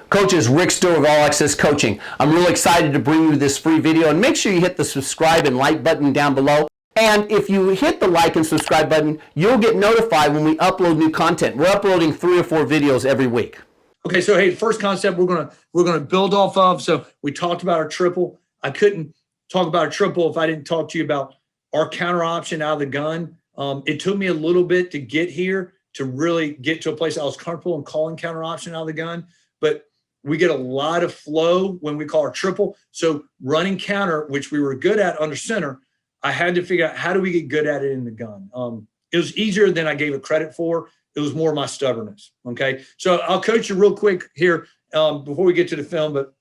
Coaches, Rick Stewart of All Access Coaching. I'm really excited to bring you this free video, and make sure you hit the subscribe and like button down below. And if you hit the like and subscribe button, you'll get notified when we upload new content. We're uploading 3 or 4 videos every week. Okay, so hey, first concept we're gonna build off of. So we talked about our triple. I couldn't talk about a triple if I didn't talk to you about our counter option out of the gun. It took me a little bit to get here, to really get to a place I was comfortable in calling counter option out of the gun, but we get a lot of flow when we call our triple. So running counter, which we were good at under center, I had to figure out how do we get good at it in the gun. It was easier than I gave it credit for. It was more my stubbornness. Okay, so I'll coach you real quick here before we get to the film. But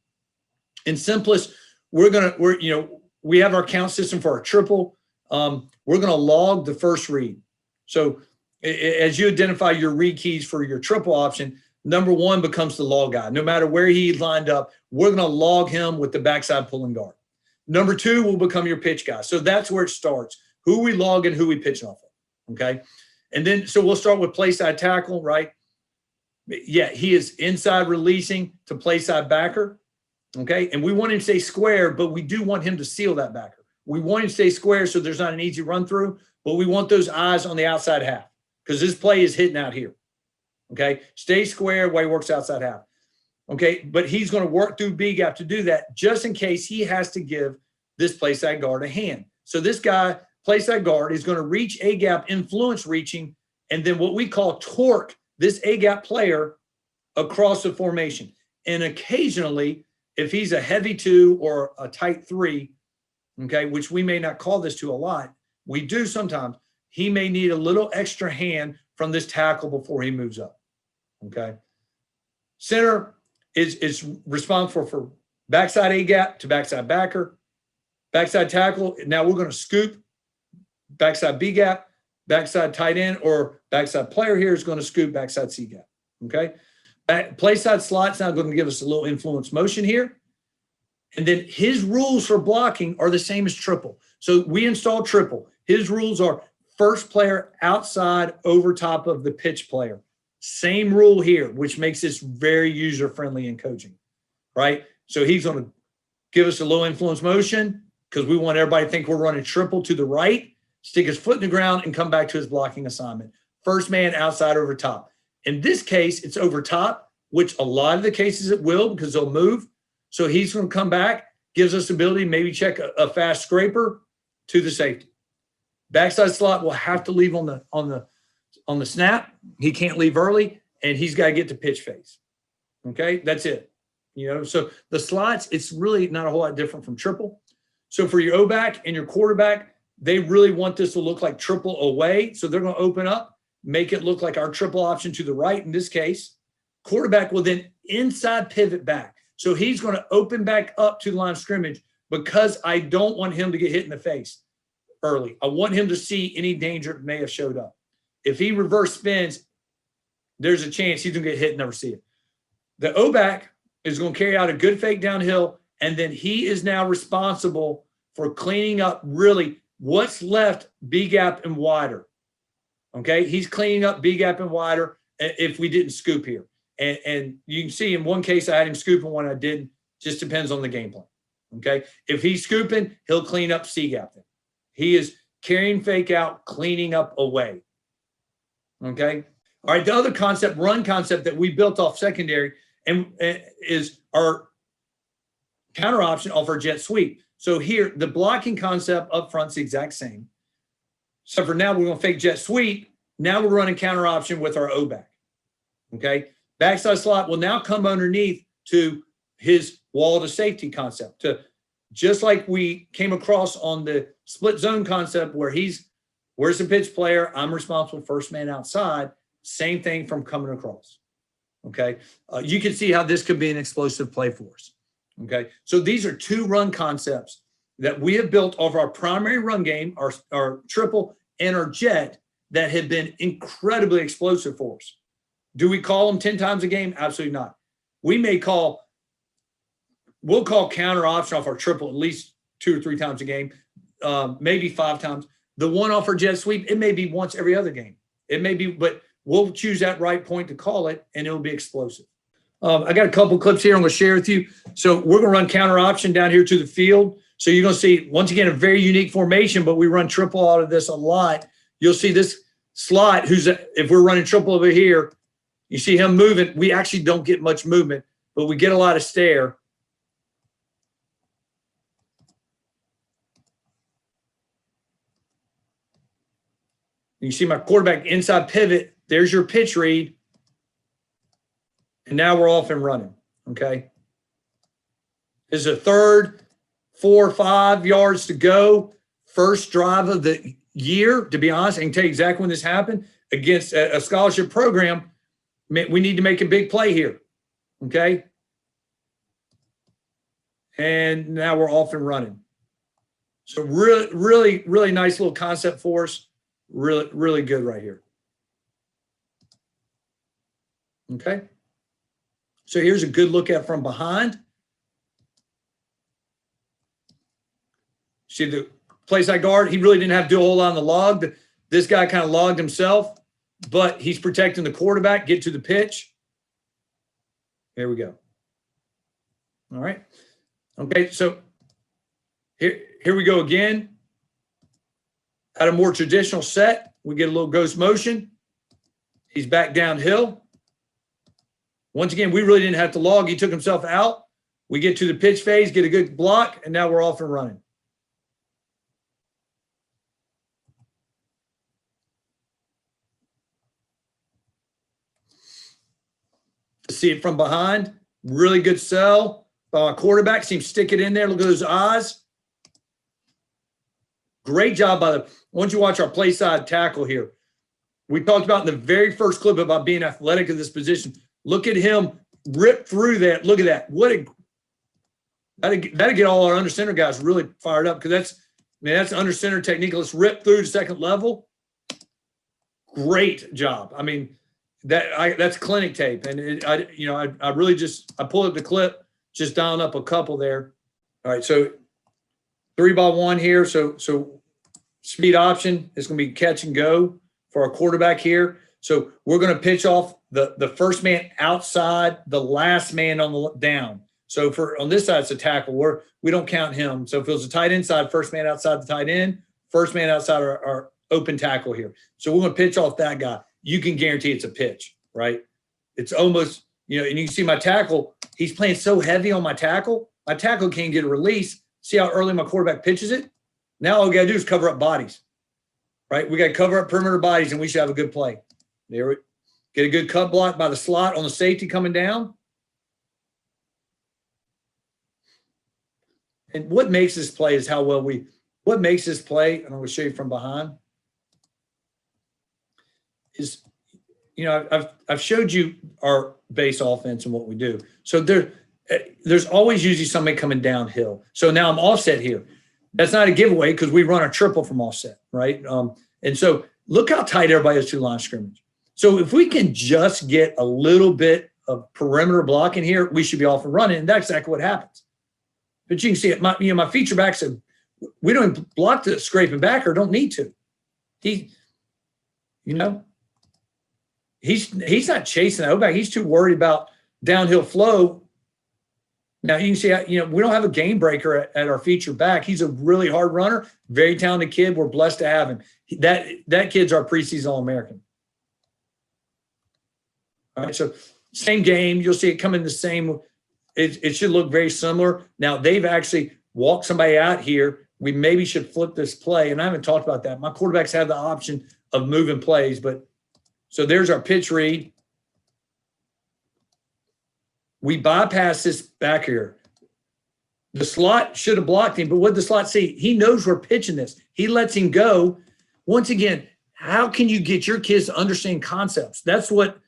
in simplest, we have our count system for our triple. We're gonna log the first read. So as you identify your read keys for your triple option, number 1 becomes the log guy. No matter where he lined up, we're going to log him with the backside pulling guard. Number 2 will become your pitch guy. So that's where it starts. Who we log and who we pitch off of. Okay. And then, so we'll start with play side tackle, right? Yeah, he is inside releasing to play side backer. Okay. And we want him to stay square, but we do want him to seal that backer. We want him to stay square so there's not an easy run through, but we want those eyes on the outside half because this play is hitting out here. Okay, stay square while he works outside half. Okay, but he's going to work through B gap to do that just in case he has to give this play side guard a hand. So this guy, play side guard, is going to reach A gap, influence reaching, and then what we call torque this A gap player across the formation. And occasionally, if he's a heavy 2 or a tight 3, okay, which we may not call this to a lot, we do sometimes, he may need a little extra hand from this tackle before he moves up. Okay. Center is responsible for backside A gap to backside backer, backside tackle. Now we're going to scoop backside B gap, backside tight end, or backside player here is going to scoop backside C gap. Okay. Play side slot's now going to give us a little influence motion here. And then his rules for blocking are the same as triple. So we install triple. His rules are first player outside over top of the pitch player. Same rule here, which makes this very user-friendly in coaching, right? So he's going to give us a low influence motion because we want everybody to think we're running triple to the right, stick his foot in the ground, and come back to his blocking assignment. First man outside over top. In this case, it's over top, which a lot of the cases it will because they'll move. So he's going to come back, gives us the ability to maybe check a fast scraper to the safety. Backside slot will have to leave on the snap. He can't leave early, and he's got to get to pitch phase. Okay, that's it. So the slots, it's really not a whole lot different from triple. So for your O-back and your quarterback, they really want this to look like triple away. So they're going to open up, make it look like our triple option to the right in this case. Quarterback will then inside pivot back. So he's going to open back up to the line of scrimmage because I don't want him to get hit in the face early. I want him to see any danger that may have showed up. If he reverse spins, there's a chance he's going to get hit and never see it. The O-back is going to carry out a good fake downhill, and then he is now responsible for cleaning up really what's left B gap and wider. Okay, he's cleaning up B gap and wider if we didn't scoop here. And you can see in one case I had him scooping, one I didn't. Just depends on the game plan. Okay, if he's scooping, he'll clean up C gap then. He is carrying fake out, cleaning up away. Okay. All right. The other concept, run concept that we built off secondary and is our counter option off our jet sweep. So here, the blocking concept up front is the exact same. So for now, we're going to fake jet sweep. Now we're running counter option with our O-back. Okay. Backside slot will now come underneath to his wall to safety concept, to just like we came across on the split zone concept where where's the pitch player? I'm responsible first man outside. Same thing from coming across. Okay. You can see how this could be an explosive play for us. Okay. So these are 2 run concepts that we have built off our primary run game, our triple and our jet, that have been incredibly explosive for us. Do we call them 10 times a game? Absolutely not. We'll call counter option off our triple at least 2 or 3 times a game, maybe 5 times. The one off our jet sweep, it may be once every other game. It may be, but we'll choose that right point to call it, and it'll be explosive. I got a couple clips here I'm going to share with you. So we're going to run counter option down here to the field. So you're going to see, once again, a very unique formation, but we run triple out of this a lot. You'll see this slot, if we're running triple over here, you see him moving. We actually don't get much movement, but we get a lot of stare. You see my quarterback inside pivot. There's your pitch read. And now we're off and running, okay? This is a third, 4 or 5 yards to go. First drive of the year, to be honest. I can tell you exactly when this happened. Against a scholarship program, we need to make a big play here, okay? And now we're off and running. So really, really, really nice little concept for us. Really, really good right here. Okay. So here's a good look at from behind. See the play side guard, he really didn't have to do a whole lot on the log. This guy kind of logged himself, but he's protecting the quarterback, get to the pitch. There we go. All right. Okay, so here we go again. At a more traditional set, we get a little ghost motion. He's back downhill. Once again, we really didn't have to log. He took himself out. We get to the pitch phase, get a good block, and now we're off and running. See it from behind. Really good sell by our quarterback. See him stick it in there. Look at those eyes. Great job by once you watch our play side tackle here. We talked about in the very first clip about being athletic in this position. Look at him rip through that. Look at that. That'll get all our under center guys really fired up, because that's under center technique. Let's rip through to second level. Great job. I mean, that's clinic tape, and I really I pulled up the clip, just dialing up a couple there. All right, so 3-by-1 here. So speed option is going to be catch and go for our quarterback here. So we're going to pitch off the first man outside, the last man on the down. So on this side, it's a tackle. We don't count him. So if it was a tight end side, first man outside the tight end, first man outside our open tackle here. So we're going to pitch off that guy. You can guarantee it's a pitch, right? It's almost, and you can see my tackle, he's playing so heavy on my tackle. My tackle can't get a release. See how early my quarterback pitches it? Now all we got to do is cover up bodies, right? We got to cover up perimeter bodies, and we should have a good play. There we get a good cut block by the slot on the safety coming down. And what makes this play is how well what makes this play, and I'm going to show you from behind, is, I've showed you our base offense and what we do. So there's always usually somebody coming downhill. So now I'm offset here. That's not a giveaway, because we run a triple from offset, right? And so look how tight everybody is to the line of scrimmage. So if we can just get a little bit of perimeter blocking here, we should be off and running, and that's exactly what happens. But you can see it. My feature back said we don't even block the scraping back, or don't need to. He's not chasing that back. He's too worried about downhill flow. Now you can see, we don't have a game breaker at our feature back. He's a really hard runner, very talented kid. We're blessed to have him. That kid's our preseason All-American. All right, so same game. You'll see it come in the same. It should look very similar. Now they've actually walked somebody out here. We maybe should flip this play, and I haven't talked about that. My quarterbacks have the option of moving plays, but so there's our pitch read. We bypass this back here. The slot should have blocked him, but what did the slot see? He knows we're pitching this. He lets him go. Once again, how can you get your kids to understand concepts? That's what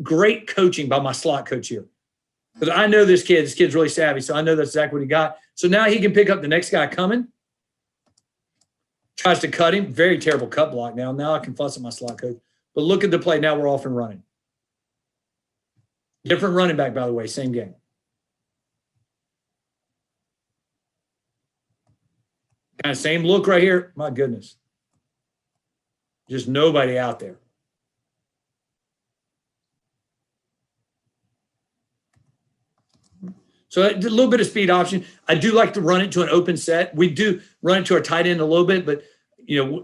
great coaching by my slot coach here. Because I know this kid. This kid's really savvy, so I know that's exactly what he got. So now he can pick up the next guy coming. Tries to cut him. Very terrible cut block now. Now I can fuss at my slot coach. But look at the play. Now we're off and running. Different running back, by the way, same game. Kind of same look right here. My goodness. Just nobody out there. So a little bit of speed option. I do like to run it to an open set. We do run it to our tight end a little bit, but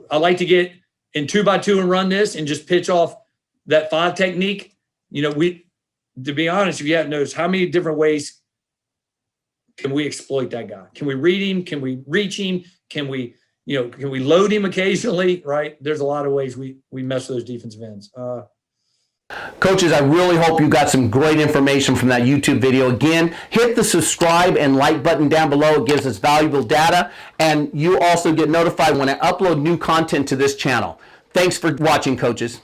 I like to get in 2x2 and run this and just pitch off that 5 technique. To be honest, if you haven't noticed, how many different ways can we exploit that guy? Can we read him? Can we reach him? Can we load him occasionally? Right? There's a lot of ways we mess with those defensive ends. Coaches, I really hope you got some great information from that YouTube video. Again, hit the subscribe and like button down below. It gives us valuable data. And you also get notified when I upload new content to this channel. Thanks for watching, coaches.